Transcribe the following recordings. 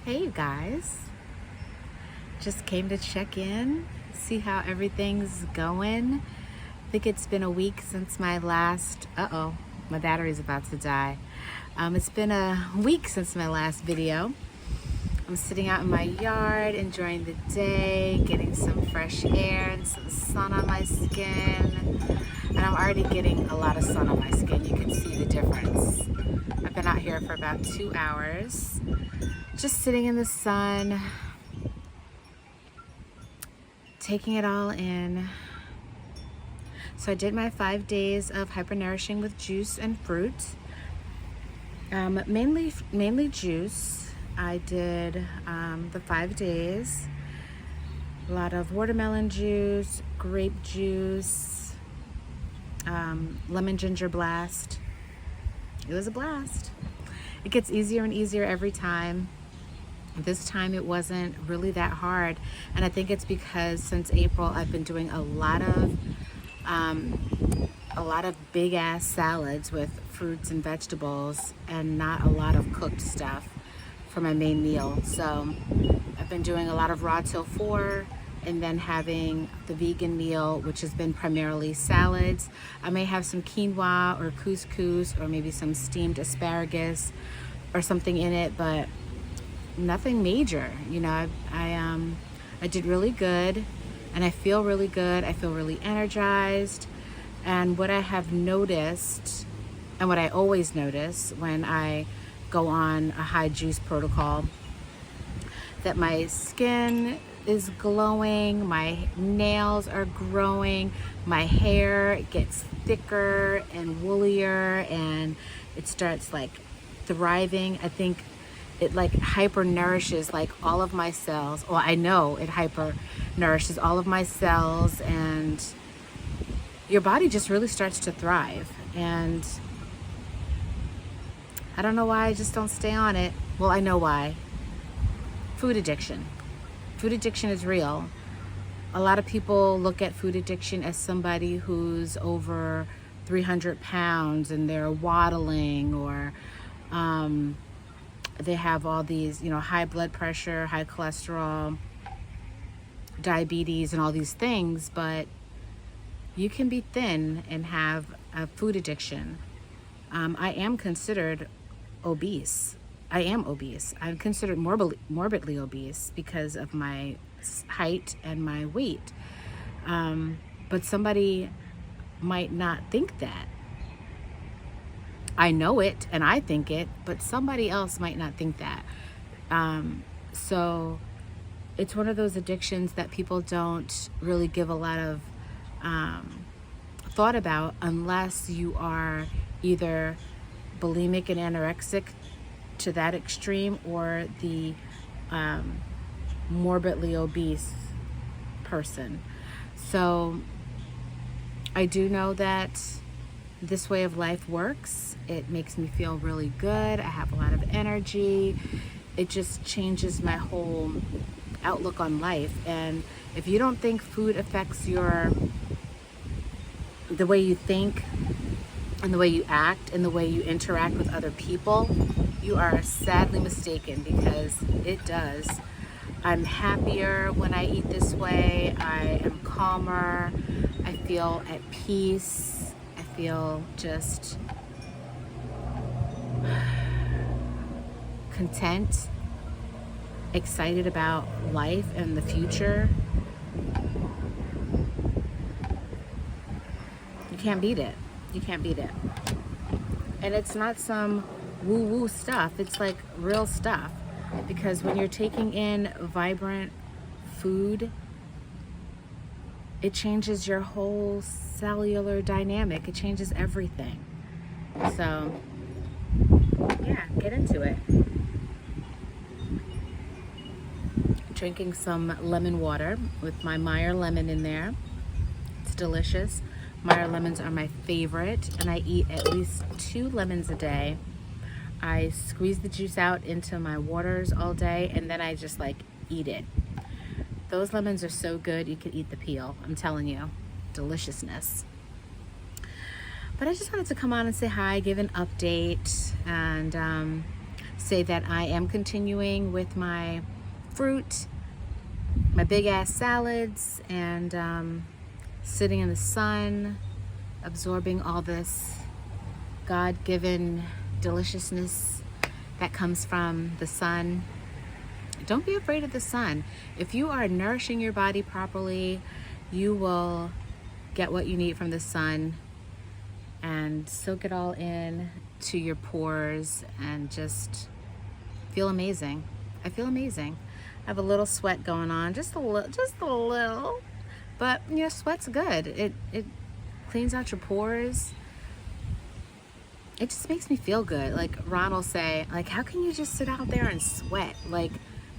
Hey you guys, just came to check in, see how everything's going. I think it's been a week since my last, my battery's about to die. It's been a week since my last video. I'm sitting out in my yard, enjoying the day, getting some fresh air and some sun on my skin. And I'm already getting a lot of sun on my skin. You can see the difference. I've been out here for about 2 hours, just sitting in the sun, taking it all in. So I did my 5 days of hypernourishing with juice and fruit. Mainly juice. I did the 5 days. A lot of watermelon juice, grape juice, lemon ginger blast. It was a blast. It gets easier and easier every time. This time it wasn't really that hard, and I think it's because since April I've been doing a lot of big ass salads with fruits and vegetables and not a lot of cooked stuff for my main meal. So I've been doing a lot of raw tofu and then having the vegan meal, which has been primarily salads. I may have some quinoa or couscous or maybe some steamed asparagus or something in it, but nothing major. You know, I did really good, and I feel really good. I feel really energized. And what I have noticed, and what I always notice when I go on a high juice protocol, that my skin is glowing, my nails are growing, my hair gets thicker and woollier, and it starts like thriving. I think it like hyper nourishes like all of my cells. Well, I know it hyper nourishes all of my cells, and your body just really starts to thrive. And I don't know why I just don't stay on it. Well, I know why. Food addiction. Food addiction is real. A lot of people look at food addiction as somebody who's over 300 pounds and they're waddling, or they have all these, high blood pressure, high cholesterol, diabetes, and all these things. But you can be thin and have a food addiction. I am considered obese. I am obese. I'm considered morbidly obese because of my height and my weight. But somebody might not think that. I know it and I think it, but somebody else might not think that. So it's one of those addictions that people don't really give a lot of thought about unless you are either bulimic and anorexic to that extreme, or the morbidly obese person. So I do know that this way of life works. It makes me feel really good. I have a lot of energy. It just changes my whole outlook on life. And if you don't think food affects the way you think and the way you act and the way you interact with other people, you are sadly mistaken, because it does. I'm happier when I eat this way. I am calmer. I feel at peace. I feel just content, excited about life and the future. You can't beat it. You can't beat it. And it's not some woo-woo stuff. It's like real stuff. Because when you're taking in vibrant food, it changes your whole cellular dynamic. It changes everything. So, yeah, get into it. Drinking some lemon water with my Meyer lemon in there. It's delicious. Meyer lemons are my favorite, and I eat at least 2 lemons a day. I squeeze the juice out into my waters all day, and then I just eat it. Those lemons are so good, you could eat the peel. I'm telling you, deliciousness. But I just wanted to come on and say hi, give an update, and say that I am continuing with my fruit, my big ass salads, and sitting in the sun, absorbing all this God-given deliciousness that comes from the sun. Don't be afraid of the sun. If you are nourishing your body properly, you will get what you need from the sun and soak it all in to your pores and just feel amazing. I feel amazing. I have a little sweat going on, just a little, but you know, sweat's good. It cleans out your pores. It just makes me feel good. Like Ron will say, like, how can you just sit out there and sweat? Like,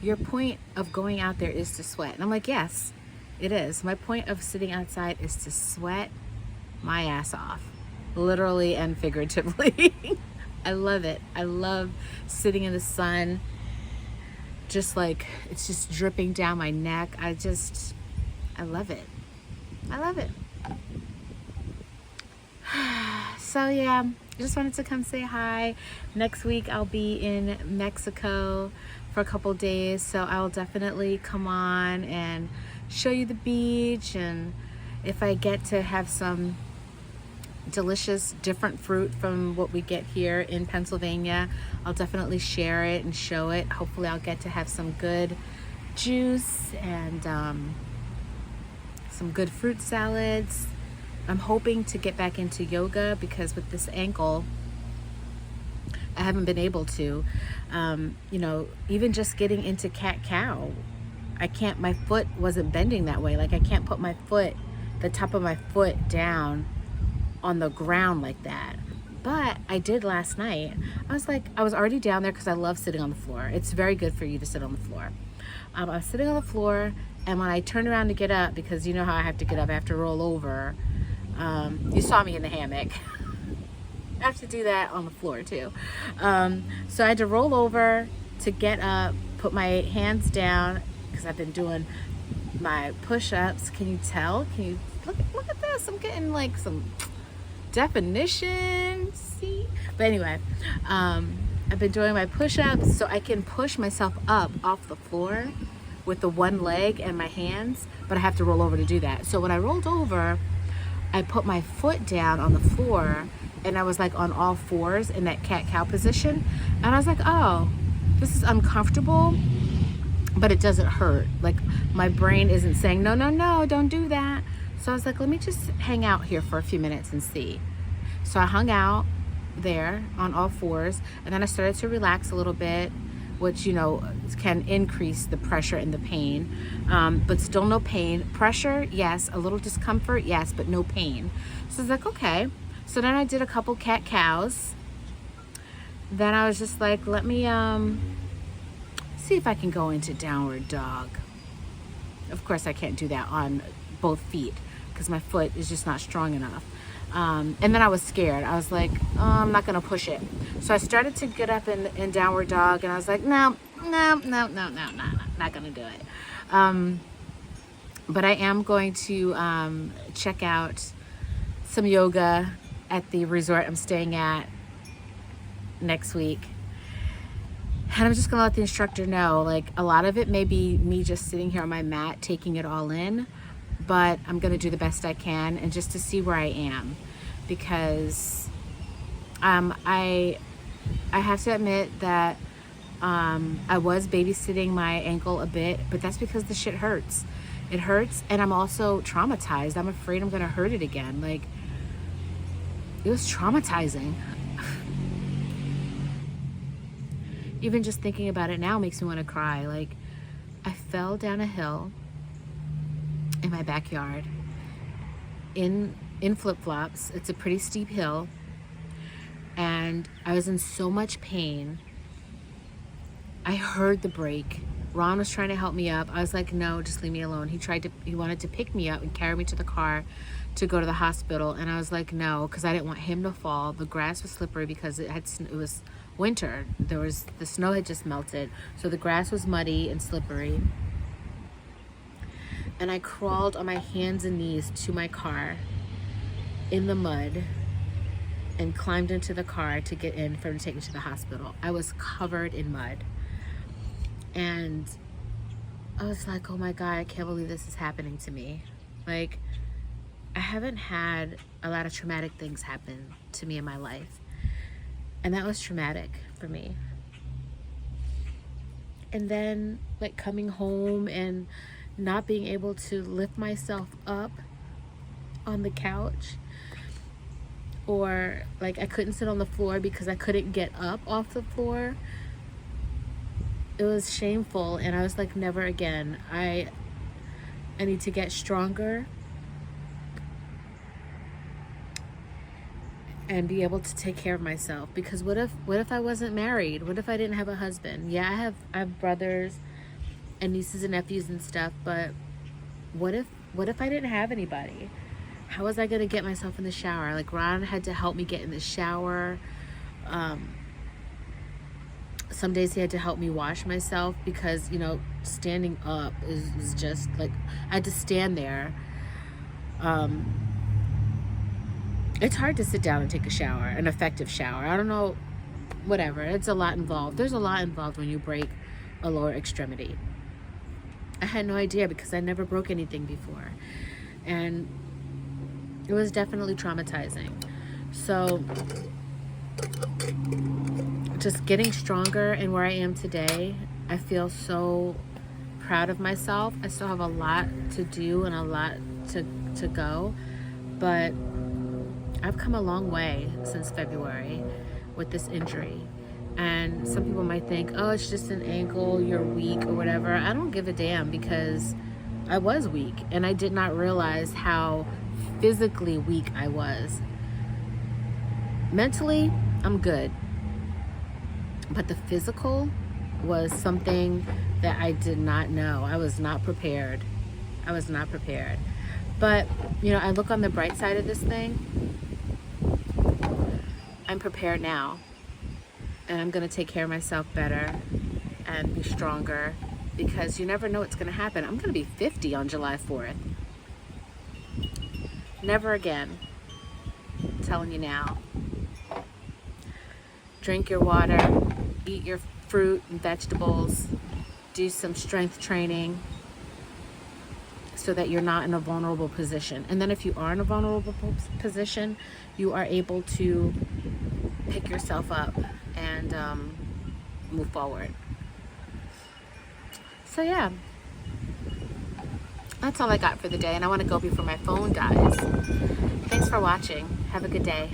your point of going out there is to sweat. And I'm like, yes, it is. My point of sitting outside is to sweat my ass off, literally and figuratively. I love it. I love sitting in the sun, just like it's just dripping down my neck. I love it. I love it. So yeah, I just wanted to come say hi. Next week I'll be in Mexico for a couple days, so I'll definitely come on and show you the beach, and if I get to have some delicious different fruit from what we get here in Pennsylvania, I'll definitely share it and show it. Hopefully I'll get to have some good juice and some good fruit salads. I'm hoping to get back into yoga because with this ankle I haven't been able to. You know, even just getting into cat-cow, I can't, my foot wasn't bending that way. Like I can't put my foot, the top of my foot down on the ground like that. But I did last night. I was already down there because I love sitting on the floor. It's very good for you to sit on the floor. I was sitting on the floor, and when I turned around to get up, because you know how I have to get up, I have to roll over. You saw me in the hammock. I have to do that on the floor too. So I had to roll over to get up, put my hands down, because I've been doing my push-ups. Can you tell? Can you look at this? I'm getting like some definition. See? But anyway, I've been doing my push-ups so I can push myself up off the floor with the one leg and my hands, but I have to roll over to do that. So when I rolled over, I put my foot down on the floor, and I was like on all fours in that cat-cow position, and I was like, oh, this is uncomfortable, but it doesn't hurt. Like my brain isn't saying no, don't do that. So I was like, let me just hang out here for a few minutes and see. So I hung out there on all fours, and then I started to relax a little bit, which, you know, can increase the pressure and the pain, but still no pain. Pressure, yes. A little discomfort, yes, but no pain. So I was like, okay. So then I did a couple cat-cows. Then I was just like, let me see if I can go into downward dog. Of course, I can't do that on both feet because my foot is just not strong enough. And then I was scared. I was like, oh, I'm not gonna push it. So I started to get up in downward dog, and I was like, no, not gonna do it. But I am going to check out some yoga at the resort I'm staying at next week. And I'm just gonna let the instructor know, like, a lot of it may be me just sitting here on my mat taking it all in, but I'm gonna do the best I can and just to see where I am, because I have to admit that I was babysitting my ankle a bit, but that's because the shit hurts. It hurts, and I'm also traumatized. I'm afraid I'm gonna hurt it again. Like, it was traumatizing. Even just thinking about it now makes me want to cry. Like, I fell down a hill in my backyard in flip-flops. It's a pretty steep hill, and I was in so much pain. I heard the brake. Ron was trying to help me up. I was like, no, just leave me alone. He wanted to pick me up and carry me to the car to go to the hospital, and I was like, no, because I didn't want him to fall. The grass was slippery because it was winter. The snow had just melted, so the grass was muddy and slippery. And I crawled on my hands and knees to my car in the mud, and climbed into the car to get in for him to take me to the hospital. I was covered in mud. And I was like, oh my God, I can't believe this is happening to me. Like, I haven't had a lot of traumatic things happen to me in my life. And that was traumatic for me. And then, like, coming home and not being able to lift myself up on the couch, or like I couldn't sit on the floor because I couldn't get up off the floor. It was shameful, and I was like, never again. I need to get stronger and be able to take care of myself, because what if I wasn't married? What if I didn't have a husband? Yeah, I have brothers and nieces and nephews and stuff, but what if I didn't have anybody? How was I going to get myself in the shower? Like, Ron had to help me get in the shower. Some days he had to help me wash myself, because, you know, standing up is just like, I had to stand there. It's hard to sit down and take a shower, an effective shower. I don't know, whatever. It's a lot involved. There's a lot involved when you break a lower extremity. I had no idea, because I never broke anything before. And it was definitely traumatizing. So just getting stronger and where I am today, I feel so proud of myself. I still have a lot to do and a lot to go, but I've come a long way since February with this injury. And some people might think, oh, it's just an ankle, you're weak or whatever. I don't give a damn, because I was weak and I did not realize how physically weak I was. Mentally, I'm good. But the physical was something that I did not know. I was not prepared. But, you know, I look on the bright side of this thing. I'm prepared now. And I'm going to take care of myself better and be stronger, because you never know what's going to happen. I'm going to be 50 on July 4th. Never again. I'm telling you now. Drink your water, eat your fruit and vegetables, do some strength training so that you're not in a vulnerable position. And then if you are in a vulnerable position, you are able to pick yourself up and move forward. So yeah, that's all I got for the day, and I want to go before my phone dies. Thanks for watching. Have a good day.